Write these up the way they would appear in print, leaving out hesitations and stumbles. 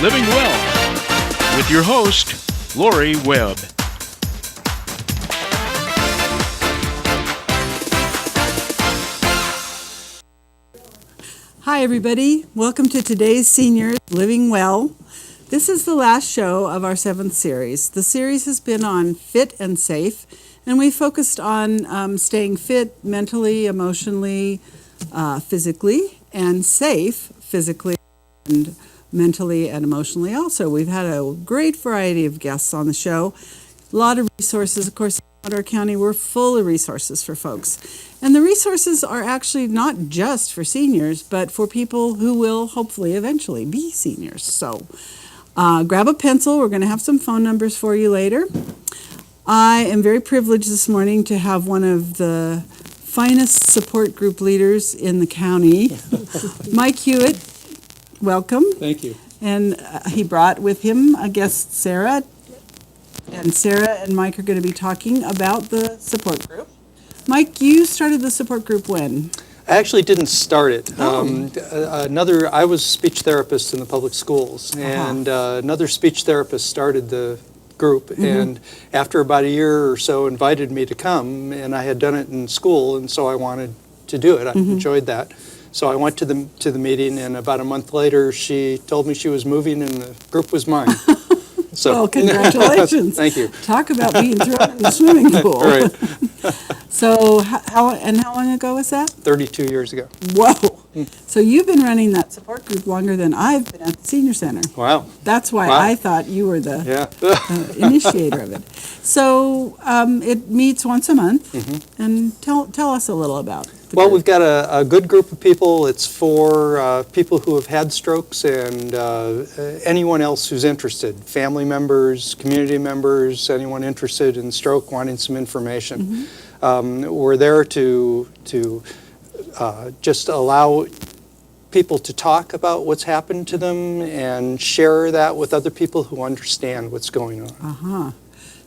Living Well with your host, Laurie Webb. Hi, everybody. Welcome to today's Seniors Living Well. This is the last show of our 7th series. The series has been on fit and safe, and we focused on staying fit mentally, emotionally, physically, and safe physically and mentally and emotionally also. We've had a great variety of guests on the show, a lot of resources. Of course, in our county, we're full of resources for folks. And the resources are actually not just for seniors, but for people who will hopefully eventually be seniors. So grab a pencil. We're going to have some phone numbers for you later. I am very privileged this morning to have one of the finest support group leaders in the county, Mike Hewitt. Welcome. Thank you. And he brought with him a guest, Sarah. And Sarah and Mike are going to be talking about the support group. Mike, you started the support group when? I actually didn't start it. Oh. I was a speech therapist in the public schools, and another speech therapist started the group, and after about a year or so invited me to come, and I had done it in school, and so I wanted to do it. I enjoyed that. So I went to the meeting, and about a month later, she told me she was moving, and the group was mine. So, well, congratulations. Thank you. Talk about being thrown in the swimming pool. Right. So how long ago was that? 32 years ago. Whoa. So you've been running that support group longer than I've been at the senior center. Wow. That's why I thought you were the initiator of it. So it meets once a month, and tell us a little about it. Well, we've got a good group of people. It's for people who have had strokes and anyone else who's interested, family members, community members, anyone interested in stroke wanting some information. We're there to just allow people to talk about what's happened to them and share that with other people who understand what's going on.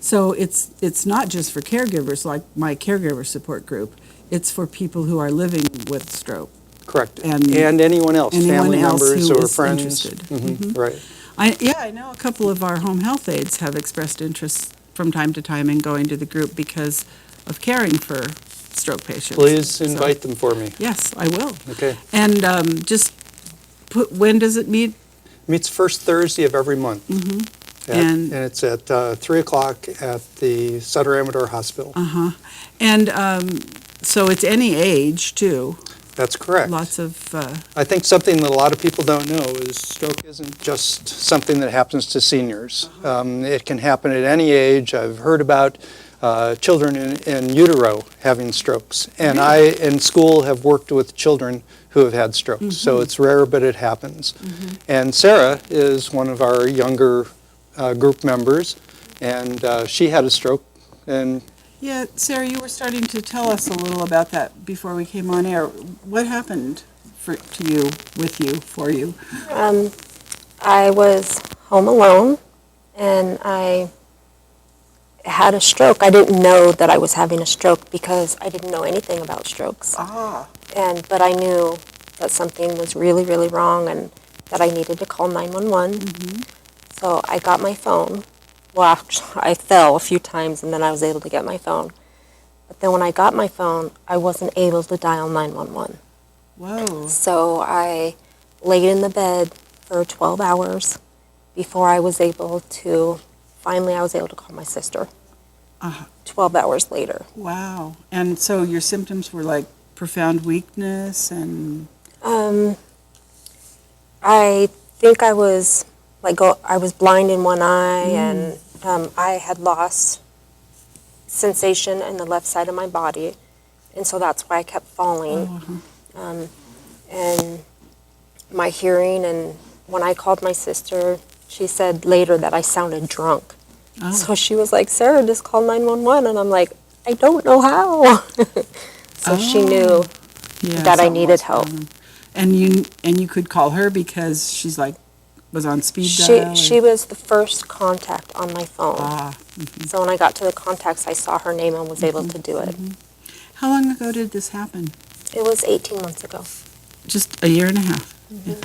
So it's not just for caregivers like my caregiver support group. It's for people who are living with stroke. Correct. And anyone else, family members or friends. Interested. Right. I know a couple of our home health aides have expressed interest from time to time in going to the group because of caring for stroke patients. Please invite them for me. Yes, I will. Okay. And when does it meet? Meets first Thursday of every month. And it's at 3 o'clock at the Sutter Amador Hospital. And so it's any age, too. That's correct. Lots of... I think something that a lot of people don't know is stroke isn't just something that happens to seniors. It can happen at any age. I've heard about children in utero having strokes. And I, in school, have worked with children who have had strokes. So it's rare, but it happens. And Sarah is one of our younger group members, and she had a stroke. And yeah, Sarah, you were starting to tell us a little about that before we came on air. What happened for you? I was home alone, and I had a stroke. I didn't know that I was having a stroke because I didn't know anything about strokes. But I knew that something was really, really wrong and that I needed to call 911. So I got my phone. Well, I fell a few times, and then I was able to get my phone. But then when I got my phone, I wasn't able to dial 911. Whoa. So I laid in the bed for 12 hours before I was able to, finally I was able to call my sister 12 hours later. Wow. And so your symptoms were like profound weakness and... I think I was... I was blind in one eye, and I had lost sensation in the left side of my body, and so that's why I kept falling. And my hearing, and when I called my sister, she said later that I sounded drunk. So she was like, Sarah, just call 911, and I'm like, I don't know how. So she knew that I needed help. And you could call her because she's like, was on speed dial? She was the first contact on my phone. So when I got to the contacts, I saw her name and was able to do it. How long ago did this happen? It was 18 months ago. Just a year and a half?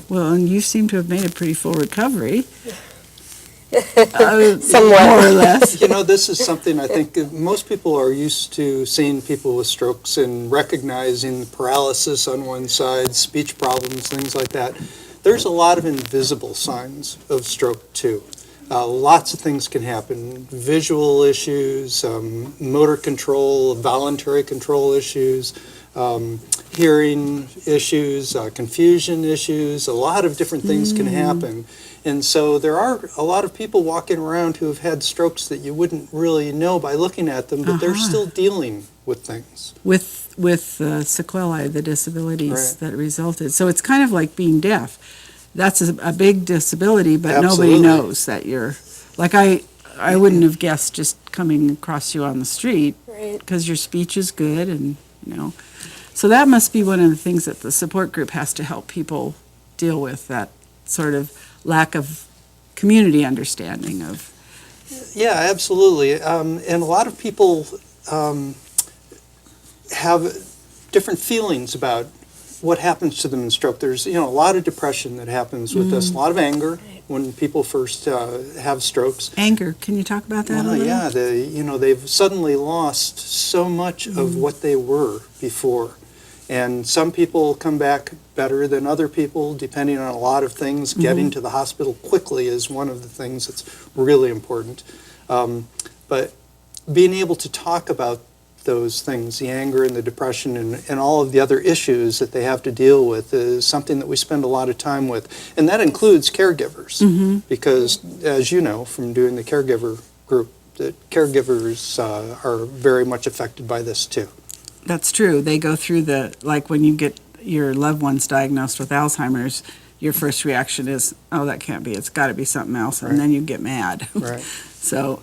Well, and you seem to have made a pretty full recovery. Somewhat. More or less. You know, this is something I think most people are used to seeing people with strokes and recognizing paralysis on one side, speech problems, things like that. There's a lot of invisible signs of stroke too. Lots of things can happen. Visual issues, motor control, voluntary control issues, hearing issues, confusion issues. A lot of different things can happen. And so there are a lot of people walking around who have had strokes that you wouldn't really know by looking at them, but they're still dealing with things. With sequelae, the disabilities Right. that resulted. So it's kind of like being deaf. That's a big disability, but Absolutely. nobody knows that you're, like I wouldn't have guessed just coming across you on the street, Right. because your speech is good and, So that must be one of the things that the support group has to help people deal with, that sort of lack of community understanding of. Yeah, absolutely. And a lot of people have different feelings about what happens to them in stroke. There's, a lot of depression that happens with this, a lot of anger when people first have strokes. Anger, can you talk about that a Well, little? yeah, they've suddenly lost so much of what they were before. And some people come back better than other people, depending on a lot of things. Getting to the hospital quickly is one of the things that's really important. But being able to talk about those things, the anger and the depression and all of the other issues that they have to deal with, is something that we spend a lot of time with. And that includes caregivers, because as you know from doing the caregiver group, the caregivers are very much affected by this too. That's true. They go through like when you get your loved ones diagnosed with Alzheimer's, your first reaction is, oh, that can't be, it's got to be something else, and then you get mad. Right. So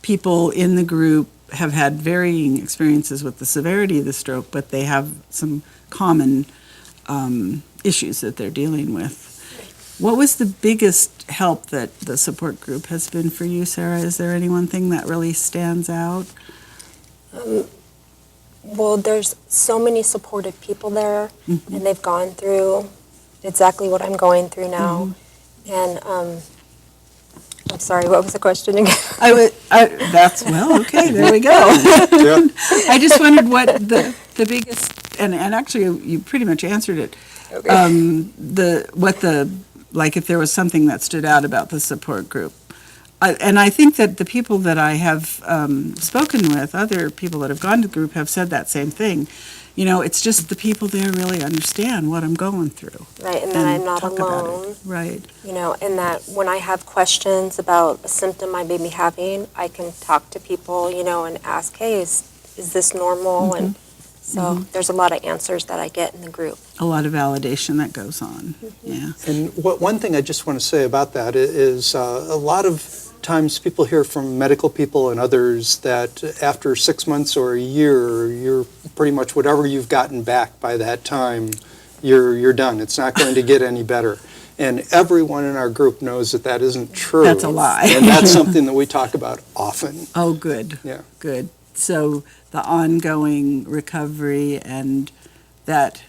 people in the group have had varying experiences with the severity of the stroke, but they have some common issues that they're dealing with. What was the biggest help that the support group has been for you, Sarah? Is there any one thing that really stands out? Well, there's so many supportive people there, and they've gone through exactly what I'm going through now. And I'm sorry, what was the question again? Okay, there we go. Yeah. I just wondered what the biggest, and actually you pretty much answered it. Okay. Like if there was something that stood out about the support group. And I think that the people that I have spoken with, other people that have gone to the group, have said that same thing. It's just the people there really understand what I'm going through. Right, and that I'm not talk about alone. it. Right. And that when I have questions about a symptom I may be having, I can talk to people, and ask, hey, is this normal? And so there's a lot of answers that I get in the group. A lot of validation that goes on. Yeah. And one thing I just want to say about that is a lot of times people hear from medical people and others that after 6 months or a year, you're pretty much whatever you've gotten back by that time, you're done. It's not going to get any better. And everyone in our group knows that that isn't true. That's a lie. And that's something that we talk about often. Oh, good. Yeah. Good. So the ongoing recovery, and that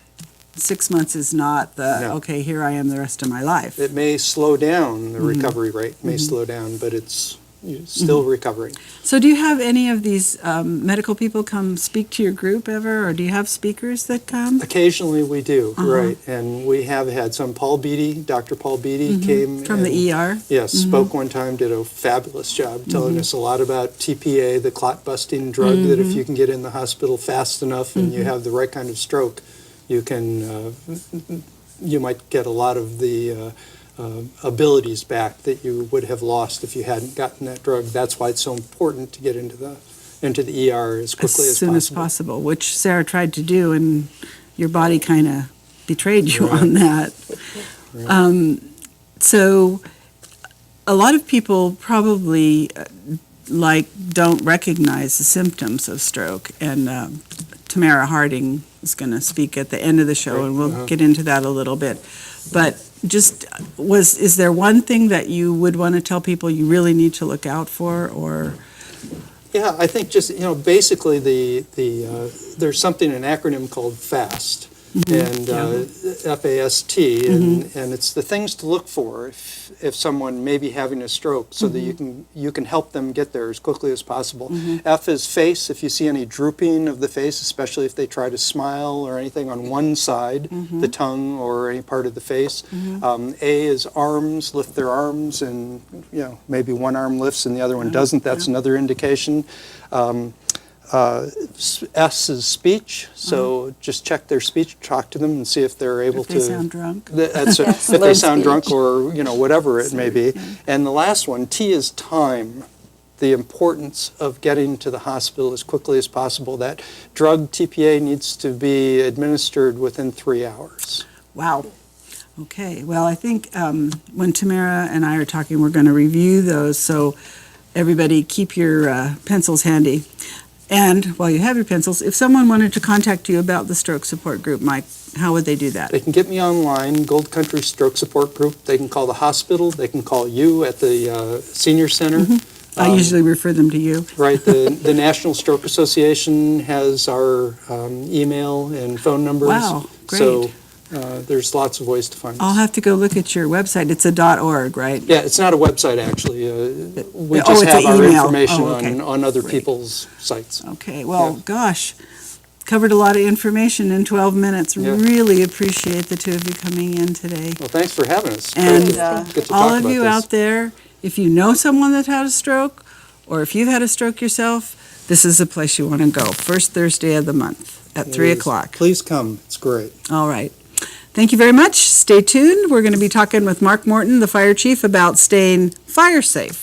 6 months is not No. okay, here I am the rest of my life. It may slow down, the recovery rate may slow down, but it's still recovering. So do you have any of these medical people come speak to your group ever, or do you have speakers that come? Occasionally we do, right. And we have had some. Dr. Paul Beatty came. From the ER? Yes, spoke one time, did a fabulous job telling us a lot about TPA, the clot-busting drug, that if you can get in the hospital fast enough and you have the right kind of stroke, you might get a lot of the abilities back that you would have lost if you hadn't gotten that drug. That's why it's so important to get into the ER as quickly As soon as possible, which Sarah tried to do, and your body kind of betrayed you on that. Right. So a lot of people probably don't recognize the symptoms of stroke, and Tamara Harding is going to speak at the end of the show, and we'll get into that a little bit. But is there one thing that you would want to tell people you really need to look out for, or? Yeah, I think just, basically there's something, an acronym called FAST. and FAST, and it's the things to look for if someone may be having a stroke, so that you can help them get there as quickly as possible. F is face. If you see any drooping of the face, especially if they try to smile or anything on one side, the tongue or any part of the face. A is arms. Lift their arms, and maybe one arm lifts and the other one doesn't. That's another indication. S is speech, so just check their speech, talk to them, and see if they're able to. If they sound drunk. If they sound drunk, or whatever it may be. And the last one, T, is time. The importance of getting to the hospital as quickly as possible. That drug TPA needs to be administered within 3 hours. Wow. Okay. Well, I think when Tamara and I are talking, we're going to review those. So everybody, keep your pencils handy. And while you have your pencils, if someone wanted to contact you about the stroke support group, Mike, how would they do that? They can get me online, Gold Country Stroke Support Group. They can call the hospital. They can call you at the senior center. I usually refer them to you. Right. The National Stroke Association has our email and phone numbers. Wow, great. So there's lots of ways to find us. I'll have to go look at your website. It's a .org, right? Yeah, it's not a website, actually. We Oh, just it's have an our email. information Oh, okay. on other Great. people's sites. Okay, well, gosh, covered a lot of information in 12 minutes. Yeah. Really appreciate the two of you coming in today. Well, thanks for having us. And Good to all talk of about you this. out there, if you know someone that had a stroke, or if you've had a stroke yourself, this is the place you want to go. First Thursday of the month at 3 It is. o'clock. Please come. It's great. All right. Thank you very much. Stay tuned. We're going to be talking with Mark Morton, the fire chief, about staying fire safe.